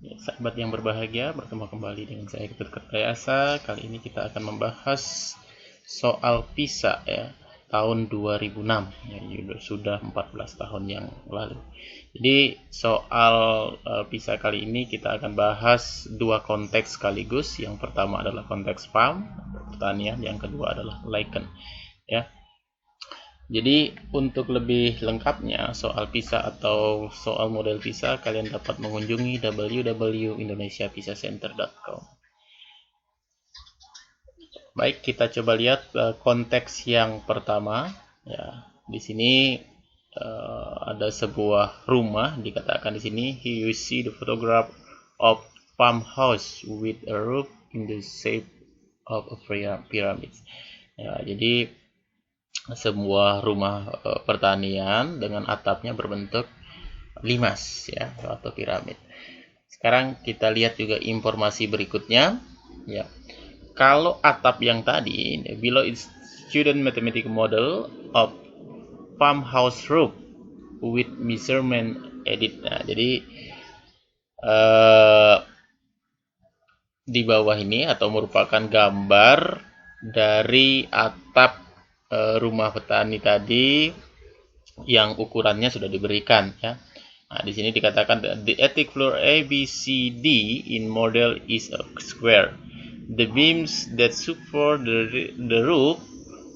Ya, sahabat yang berbahagia, bertemu kembali dengan saya Ketut Kertayasa. Kali ini kita akan membahas soal PISA ya, tahun 2006. Ya, sudah 14 tahun yang lalu. Jadi soal PISA kali ini kita akan bahas dua konteks sekaligus. Yang pertama adalah konteks farm, pertanian, yang kedua adalah lichen. Ya. Jadi untuk lebih lengkapnya soal PISA atau soal model PISA, kalian dapat mengunjungi www.indonesiapisacenter.com. Baik, kita coba lihat konteks yang pertama. Ya, di sini ada sebuah rumah, dikatakan di sini, here you see the photograph of farmhouse with a roof in the shape of a pyramid. Ya, jadi sebuah rumah pertanian dengan atapnya berbentuk limas ya, atau piramid. Sekarang kita lihat juga informasi berikutnya ya. Kalau atap yang tadi, below is student mathematical model of farmhouse roof with measurement edit. Nah, jadi di bawah ini atau merupakan gambar dari atap rumah petani tadi yang ukurannya sudah diberikan ya. Nah, di sini dikatakan the attic floor ABCD in model is a square. The beams that support the roof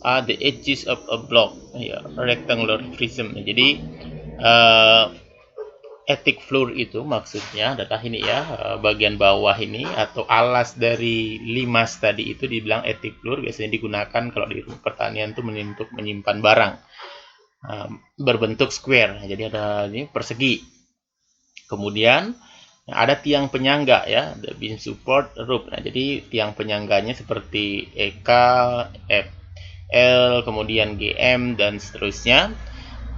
are the edges of a block ya, rectangular prism. Jadi attic floor itu maksudnya adalah ini ya, bagian bawah ini atau alas dari limas tadi itu dibilang attic floor. Biasanya digunakan kalau di rumah pertanian itu untuk menyimpan barang, berbentuk square. Jadi ada ini persegi. Kemudian ada tiang penyangga ya, the beam support roof. Nah, jadi tiang penyangganya seperti EK, FL, kemudian GM dan seterusnya.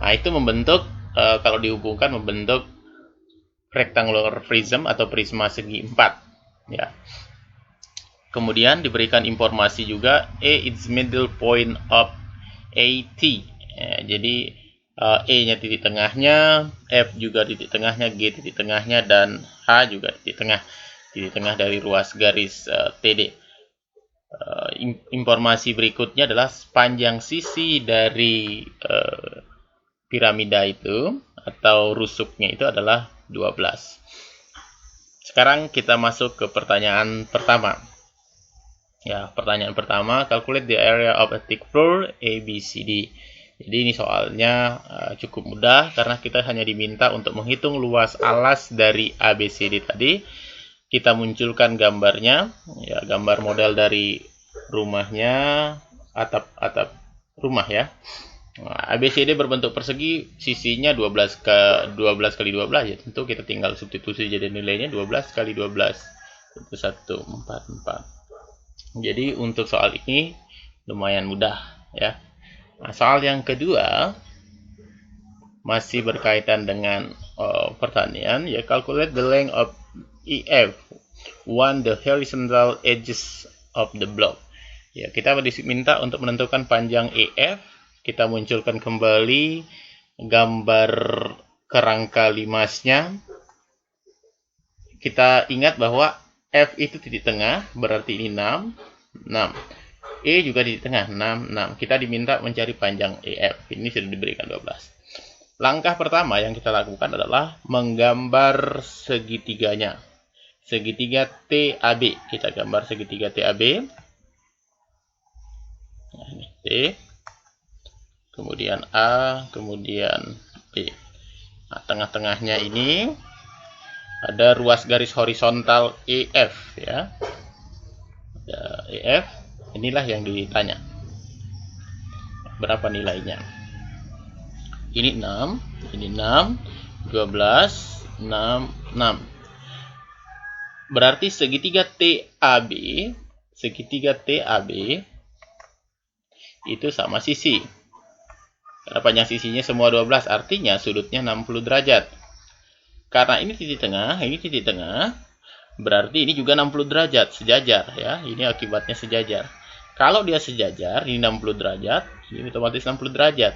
Nah, itu membentuk kalau dihubungkan membentuk rectangular prism atau prisma segi 4 ya. Kemudian diberikan informasi juga A is middle point of AT ya, jadi E-nya titik tengahnya, F juga titik tengahnya, G titik tengahnya, dan H juga titik tengah dari ruas garis TD. Informasi berikutnya adalah panjang sisi dari piramida itu atau rusuknya itu adalah 12. Sekarang kita masuk ke pertanyaan pertama. Ya, pertanyaan pertama, calculate the area of attic floor ABCD. Jadi ini soalnya cukup mudah karena kita hanya diminta untuk menghitung luas alas dari ABCD tadi. Kita munculkan gambarnya, ya, gambar model dari rumahnya, atap rumah ya. Nah, ABCD berbentuk persegi, sisinya 12 kali 12 ya. Tentu kita tinggal substitusi jadi nilainya 12 kali 12 itu 144. Jadi untuk soal ini lumayan mudah ya. Nah, soal yang kedua masih berkaitan dengan pertanian ya, calculate the length of EF on the horizontal edges of the block. Ya, kita diminta untuk menentukan panjang EF. Kita munculkan kembali gambar kerangka limasnya. Kita ingat bahwa F itu titik tengah, berarti ini 6. E juga di tengah, 6. Kita diminta mencari panjang EF. Ini sudah diberikan 12. Langkah pertama yang kita lakukan adalah menggambar segitiganya. Segitiga TAB. Kita gambar segitiga TAB. Nah, ini T. Kemudian A, kemudian B. Nah, tengah-tengahnya ini ada ruas garis horizontal EF ya. Ada EF. Inilah yang ditanya. Berapa nilainya? Ini 6, ini 6, 12, 6. Berarti segitiga TAB itu sama sisi. Karena panjang sisinya semua 12, artinya sudutnya 60 derajat. Karena ini titik tengah, berarti ini juga 60 derajat, sejajar ya. Ini akibatnya sejajar. Kalau dia sejajar, ini 60 derajat, ini otomatis 60 derajat.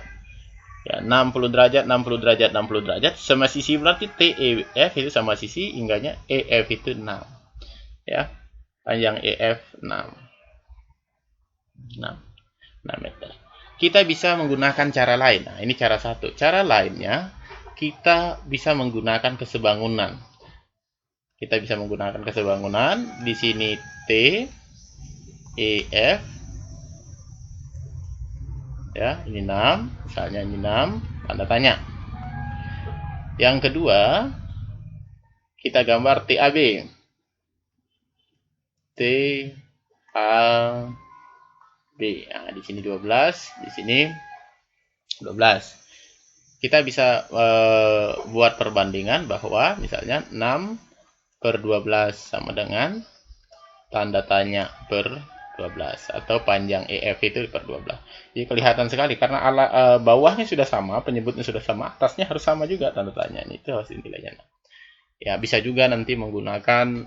Ya, 60 derajat, 60 derajat, 60 derajat sama sisi berarti TEF itu sama sisi hingganya EF itu 6. Ya. Panjang EF 6 meter. Kita bisa menggunakan cara lain. Nah, ini cara satu. Cara lainnya kita bisa menggunakan kesebangunan. Kita bisa menggunakan kesebangunan. Di sini T, EF, ya, ini 6, misalnya ini 6, tanda tanya. Yang kedua, kita gambar TAB. TAB. Nah, di sini 12, di sini 12. Kita bisa buat perbandingan bahwa misalnya 6/12 sama dengan tanda tanya per 12 atau panjang EF itu per 12. Jadi kelihatan sekali karena bawahnya sudah sama, penyebutnya sudah sama, atasnya harus sama juga tanda tanya. Itu harus nilainya. Ya, bisa juga nanti menggunakan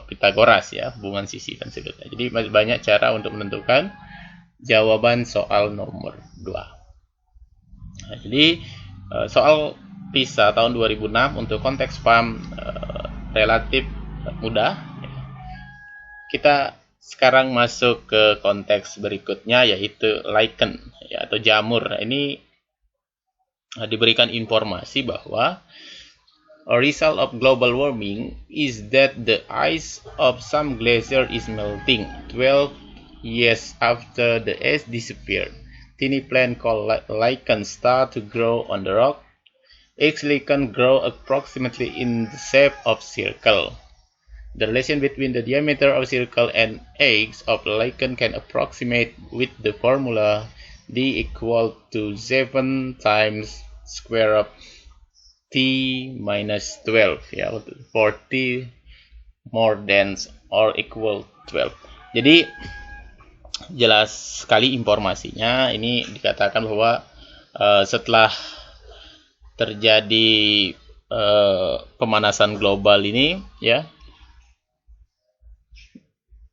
Pitagoras ya, hubungan sisi dan sudutnya. Jadi banyak cara untuk menentukan jawaban soal nomor 2. Nah, jadi soal PISA tahun 2006 untuk konteks PAM relatif mudah. Kita sekarang masuk ke konteks berikutnya yaitu lichen ya, atau jamur. Ini diberikan informasi bahwa a result of global warming is that the ice of some glacier is melting 12 years after the ice disappeared. Tiny plant called lichen start to grow on the rock. Each lichen grow approximately in the shape of circle. The relation between the diameter of circle and eggs of lichen can approximate with the formula D equal to 7 times square of T minus 12 ya, 40 more than or equal 12. Jadi jelas sekali informasinya. Ini dikatakan bahwa setelah terjadi pemanasan global ini ya,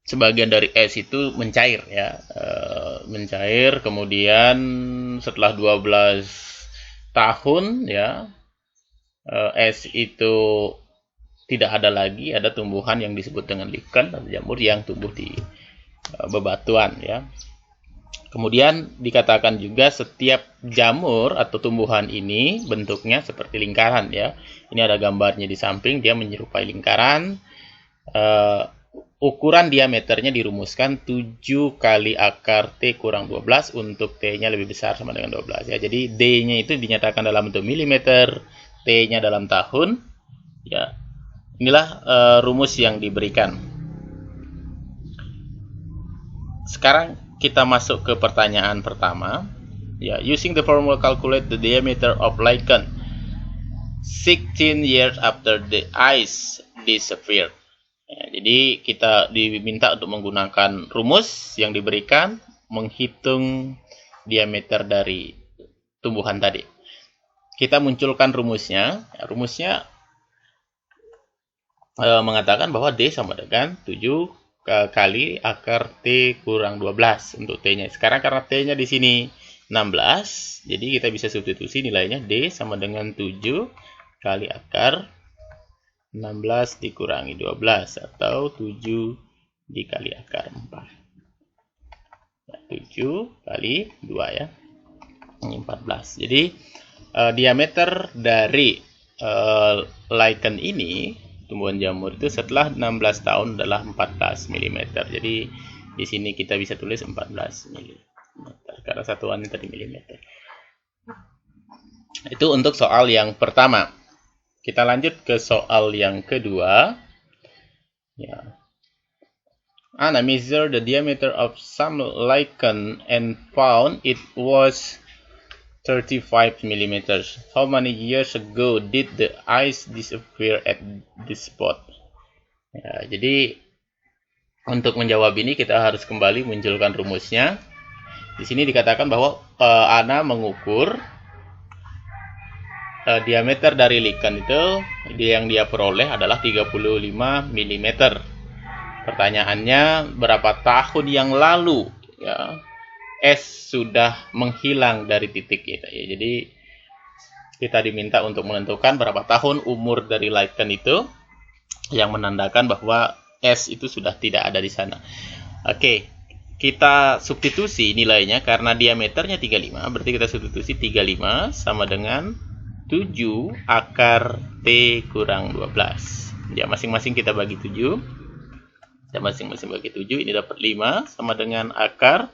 sebagian dari es itu mencair ya, mencair, kemudian setelah 12 tahun ya, es itu tidak ada lagi, ada tumbuhan yang disebut dengan lichen atau jamur yang tumbuh di bebatuan ya. Kemudian dikatakan juga setiap jamur atau tumbuhan ini bentuknya seperti lingkaran ya. Ini ada gambarnya di samping, dia menyerupai lingkaran. Ukuran diameternya dirumuskan 7 kali akar T kurang 12 untuk T-nya lebih besar sama dengan 12 ya. Jadi D-nya itu dinyatakan dalam bentuk milimeter, T-nya dalam tahun ya. Inilah rumus yang diberikan. Sekarang kita masuk ke pertanyaan pertama ya. Using the formula calculate the diameter of lichen 16 years after the ice disappeared. Ya, jadi kita diminta untuk menggunakan rumus yang diberikan menghitung diameter dari tumbuhan tadi. Kita munculkan rumusnya. Ya, rumusnya mengatakan bahwa D sama dengan 7 kali akar T kurang 12 untuk T-nya. Sekarang karena T-nya di sini 16, jadi kita bisa substitusi nilainya D sama dengan 7 kali akar 16 dikurangi 12 atau 7 dikali akar 4. Ya, 7 kali 2 ya. Ini 14. Jadi diameter dari lichen ini, tumbuhan jamur itu setelah 16 tahun adalah 14 mm. Jadi di sini kita bisa tulis 14 mm karena satuannya tadi milimeter. Itu untuk soal yang pertama. Kita lanjut ke soal yang kedua. Ya. Anna measured the diameter of some lichen and found it was 35 mm. How many years ago did the ice disappear at this spot? Ya, jadi untuk menjawab ini kita harus kembali munculkan rumusnya. Di sini dikatakan bahwa Anna mengukur diameter dari lichen itu yang dia peroleh adalah 35 mm. Pertanyaannya, berapa tahun yang lalu ya es sudah menghilang dari titik itu ya. Jadi kita diminta untuk menentukan berapa tahun umur dari Lycan itu, yang menandakan bahwa S itu sudah tidak ada di sana. Oke, kita substitusi nilainya karena diameternya 35, berarti kita substitusi 35 sama dengan 7 akar T kurang 12. Ya, masing-masing kita bagi 7. Ya, masing-masing bagi 7, ini dapat 5 sama dengan akar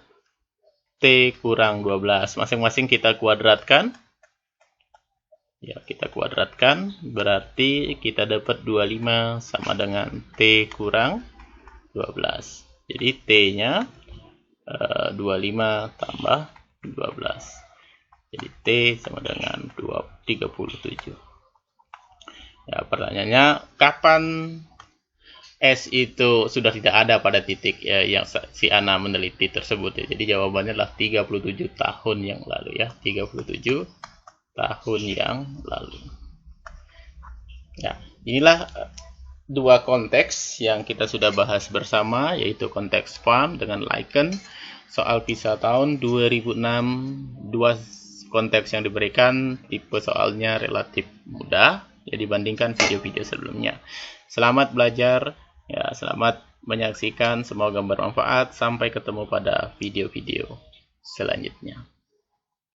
T kurang 12. Masing-masing kita kuadratkan. Ya, kita kuadratkan, berarti kita dapat 25 sama dengan T kurang 12. Jadi T-nya 25 tambah 12. Jadi T sama dengan 37. Ya, pertanyaannya, kapan S itu sudah tidak ada pada titik yang si Ana meneliti tersebut ya. Jadi jawabannya adalah 37 tahun yang lalu ya. 37 tahun yang lalu. Ya, inilah dua konteks yang kita sudah bahas bersama, yaitu konteks farm dengan Lycan. Soal PISA tahun 2006, dua konteks yang diberikan, tipe soalnya relatif mudah ya dibandingkan video-video sebelumnya. Selamat belajar, ya selamat menyaksikan, semoga bermanfaat. Sampai ketemu pada video-video selanjutnya.